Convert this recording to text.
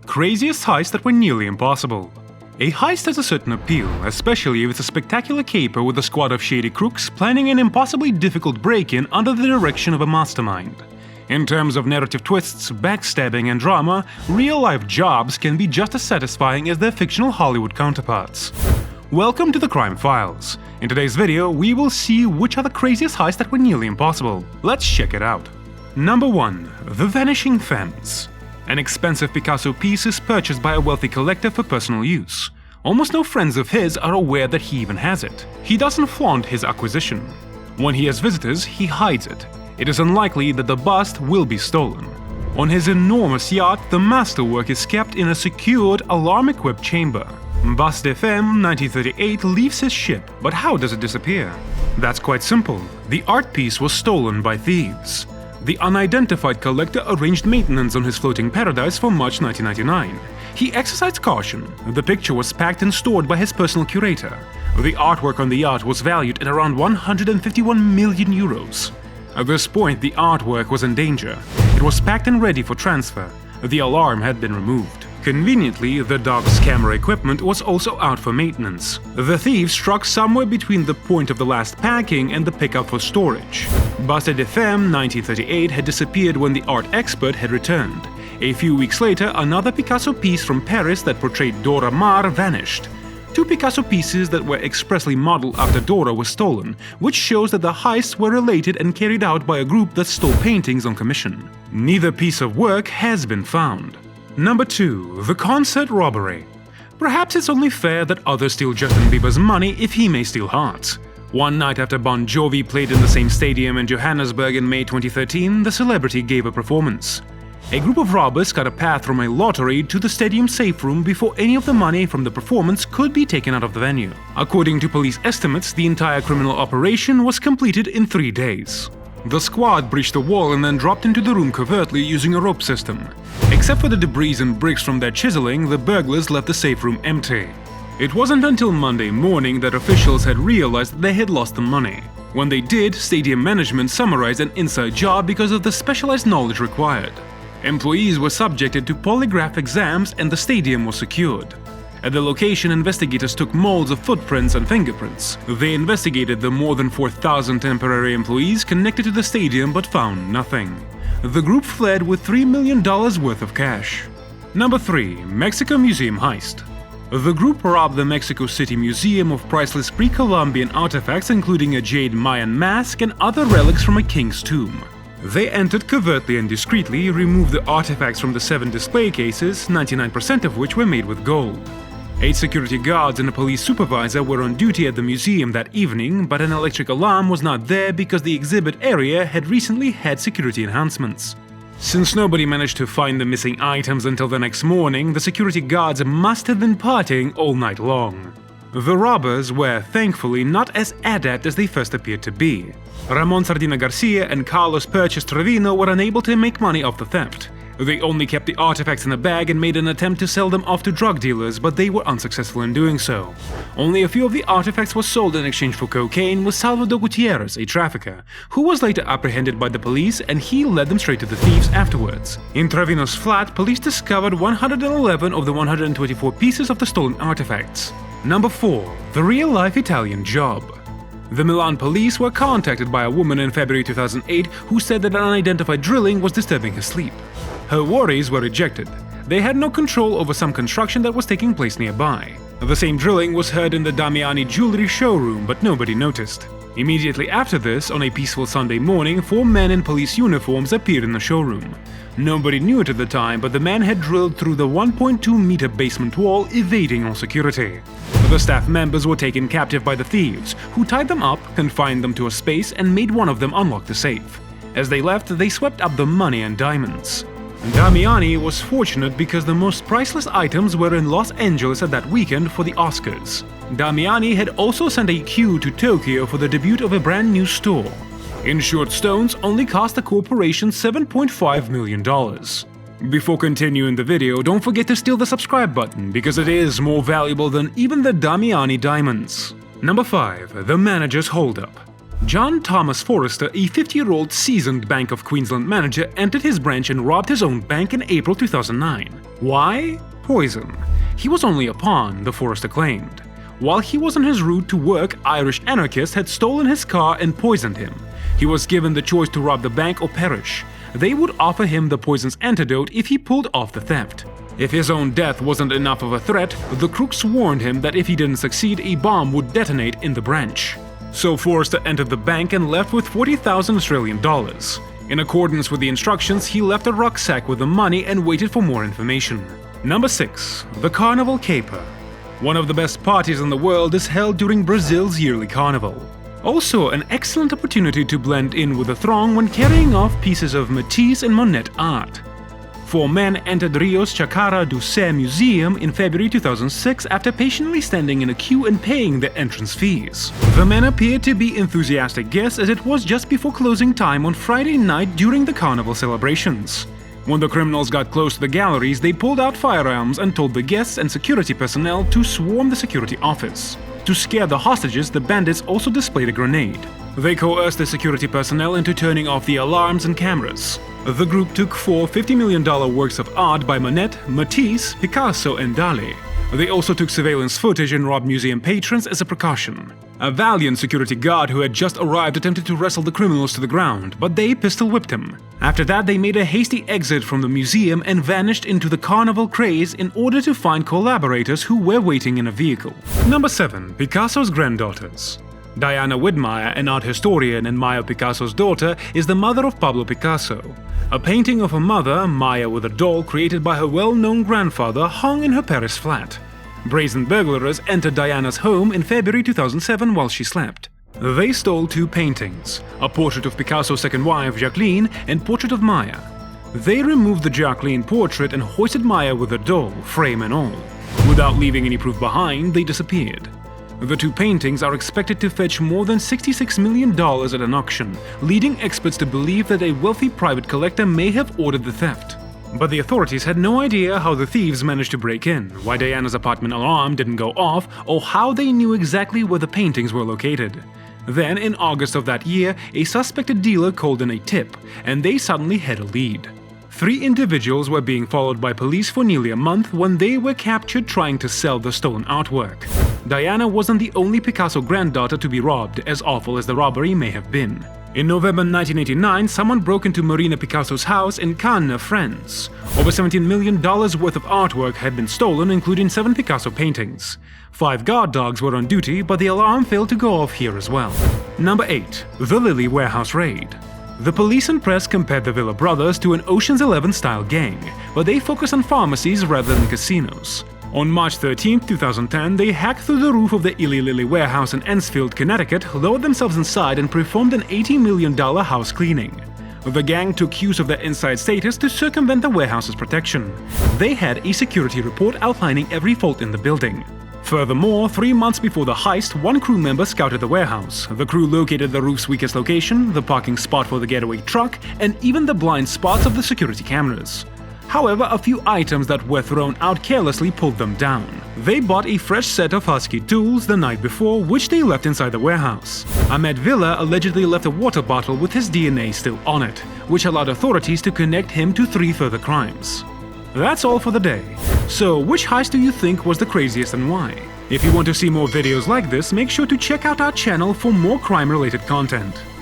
Craziest heists that were nearly impossible. A heist has a certain appeal, especially if it's a spectacular caper with a squad of shady crooks planning an impossibly difficult break-in under the direction of a mastermind. In terms of narrative twists, backstabbing, and drama, real-life jobs can be just as satisfying as their fictional Hollywood counterparts. Welcome to the Crime Files. In today's video, we will see which are the craziest heists that were nearly impossible. Let's check it out. Number 1. The Vanishing Fence. An expensive Picasso piece is purchased by a wealthy collector for personal use. Almost no friends of his are aware that he even has it. He doesn't flaunt his acquisition. When he has visitors, he hides it. It is unlikely that the bust will be stolen. On his enormous yacht, the masterwork is kept in a secured, alarm-equipped chamber. Bust FM 1938 leaves his ship, but how does it disappear? That's quite simple. The art piece was stolen by thieves. The unidentified collector arranged maintenance on his floating paradise for March 1999. He exercised caution. The picture was packed and stored by his personal curator. The artwork on the yacht was valued at around 151 million euros. At this point, the artwork was in danger. It was packed and ready for transfer. The alarm had been removed. Conveniently, the dog's camera equipment was also out for maintenance. The thieves struck somewhere between the point of the last packing and the pickup for storage. Busted FM 1938 had disappeared when the art expert had returned. A few weeks later, another Picasso piece from Paris that portrayed Dora Maar vanished. Two Picasso pieces that were expressly modeled after Dora were stolen, which shows that the heists were related and carried out by a group that stole paintings on commission. Neither piece of work has been found. Number 2. The Concert Robbery. Perhaps it's only fair that others steal Justin Bieber's money if he may steal hearts. One night after Bon Jovi played in the same stadium in Johannesburg in May 2013, the celebrity gave a performance. A group of robbers cut a path from a lottery to the stadium safe room before any of the money from the performance could be taken out of the venue. According to police estimates, the entire criminal operation was completed in 3 days. The squad breached the wall and then dropped into the room covertly using a rope system. Except for the debris and bricks from their chiseling, the burglars left the safe room empty. It wasn't until Monday morning that officials had realized that they had lost the money. When they did, stadium management summarized an inside job because of the specialized knowledge required. Employees were subjected to polygraph exams and the stadium was secured. At the location, investigators took molds of footprints and fingerprints. They investigated the more than 4,000 temporary employees connected to the stadium but found nothing. The group fled with $3 million worth of cash. Number 3. Mexico Museum Heist. The group robbed the Mexico City Museum of priceless pre-Columbian artifacts including a jade Mayan mask and other relics from a king's tomb. They entered covertly and discreetly, removed the artifacts from the 7 display cases, 99% of which were made with gold. 8 security guards and a police supervisor were on duty at the museum that evening, but an electric alarm was not there because the exhibit area had recently had security enhancements. Since nobody managed to find the missing items until the next morning, the security guards must have been partying all night long. The robbers were, thankfully, not as adept as they first appeared to be. Ramon Sardina Garcia and Carlos Purchas Trevino were unable to make money off the theft. They only kept the artifacts in a bag and made an attempt to sell them off to drug dealers, but they were unsuccessful in doing so. Only a few of the artifacts were sold in exchange for cocaine with Salvador Gutierrez, a trafficker, who was later apprehended by the police and he led them straight to the thieves afterwards. In Trevino's flat, police discovered 111 of the 124 pieces of the stolen artifacts. Number 4. The Real-Life Italian Job. The Milan police were contacted by a woman in February 2008 who said that unidentified drilling was disturbing her sleep. Her worries were rejected. They had no control over some construction that was taking place nearby. The same drilling was heard in the Damiani jewelry showroom, but nobody noticed. Immediately after this, on a peaceful Sunday morning, 4 men in police uniforms appeared in the showroom. Nobody knew it at the time, but the men had drilled through the 1.2-meter basement wall, evading all security. The staff members were taken captive by the thieves, who tied them up, confined them to a space, and made one of them unlock the safe. As they left, they swept up the money and diamonds. Damiani was fortunate because the most priceless items were in Los Angeles at that weekend for the Oscars. Damiani had also sent a queue to Tokyo for the debut of a brand new store. Insured stones only cost the corporation $7.5 million. Before continuing the video, don't forget to steal the subscribe button because it is more valuable than even the Damiani diamonds. Number 5. The Manager's Holdup. John Thomas Forrester, a 50-year-old seasoned Bank of Queensland manager, entered his branch and robbed his own bank in April 2009. Why? Poison. He was only a pawn, the Forrester claimed. While he was on his route to work, Irish anarchists had stolen his car and poisoned him. He was given the choice to rob the bank or perish. They would offer him the poison's antidote if he pulled off the theft. If his own death wasn't enough of a threat, the crooks warned him that if he didn't succeed, a bomb would detonate in the branch. So Forrester entered the bank and left with 40,000 Australian dollars. In accordance with the instructions, he left a rucksack with the money and waited for more information. Number 6. The Carnival Caper. One of the best parties in the world is held during Brazil's yearly carnival. Also, an excellent opportunity to blend in with the throng when carrying off pieces of Matisse and Monet art. 4 men entered Rio's Chacara do Sé Museum in February 2006 after patiently standing in a queue and paying their entrance fees. The men appeared to be enthusiastic guests as it was just before closing time on Friday night during the carnival celebrations. When the criminals got close to the galleries, they pulled out firearms and told the guests and security personnel to swarm the security office. To scare the hostages, the bandits also displayed a grenade. They coerced the security personnel into turning off the alarms and cameras. The group took 4 $50 million works of art by Monet, Matisse, Picasso, and Dali. They also took surveillance footage and robbed museum patrons as a precaution. A valiant security guard who had just arrived attempted to wrestle the criminals to the ground, but they pistol-whipped him. After that, they made a hasty exit from the museum and vanished into the carnival craze in order to find collaborators who were waiting in a vehicle. Number 7. Picasso's granddaughters. Diana Widmeyer, an art historian and Maya Picasso's daughter, is the mother of Pablo Picasso. A painting of her mother, Maya with a doll created by her well-known grandfather, hung in her Paris flat. Brazen burglars entered Diana's home in February 2007 while she slept. They stole 2 paintings, a portrait of Picasso's second wife, Jacqueline, and portrait of Maya. They removed the Jacqueline portrait and hoisted Maya with a doll, frame and all. Without leaving any proof behind, they disappeared. The 2 paintings are expected to fetch more than $66 million at an auction, leading experts to believe that a wealthy private collector may have ordered the theft. But the authorities had no idea how the thieves managed to break in, why Diana's apartment alarm didn't go off, or how they knew exactly where the paintings were located. Then, in August of that year, a suspected dealer called in a tip, and they suddenly had a lead. 3 individuals were being followed by police for nearly a month when they were captured trying to sell the stolen artwork. Diana wasn't the only Picasso granddaughter to be robbed, as awful as the robbery may have been. In November 1989, someone broke into Marina Picasso's house in Cannes, France. Over $17 million worth of artwork had been stolen, including 7 Picasso paintings. 5 guard dogs were on duty, but the alarm failed to go off here as well. Number 8. The Lily Warehouse Raid. The police and press compared the Villa brothers to an Ocean's 11-style gang, but they focus on pharmacies rather than casinos. On March 13, 2010, they hacked through the roof of the Eli Lilly warehouse in Ensfield, Connecticut, lowered themselves inside and performed an $80 million house cleaning. The gang took use of their inside status to circumvent the warehouse's protection. They had a security report outlining every fault in the building. Furthermore, 3 months before the heist, 1 crew member scouted the warehouse. The crew located the roof's weakest location, the parking spot for the getaway truck, and even the blind spots of the security cameras. However, a few items that were thrown out carelessly pulled them down. They bought a fresh set of Husky tools the night before, which they left inside the warehouse. Ahmed Villa allegedly left a water bottle with his DNA still on it, which allowed authorities to connect him to 3 further crimes. That's all for the day. So, which heist do you think was the craziest and why? If you want to see more videos like this, make sure to check out our channel for more crime-related content.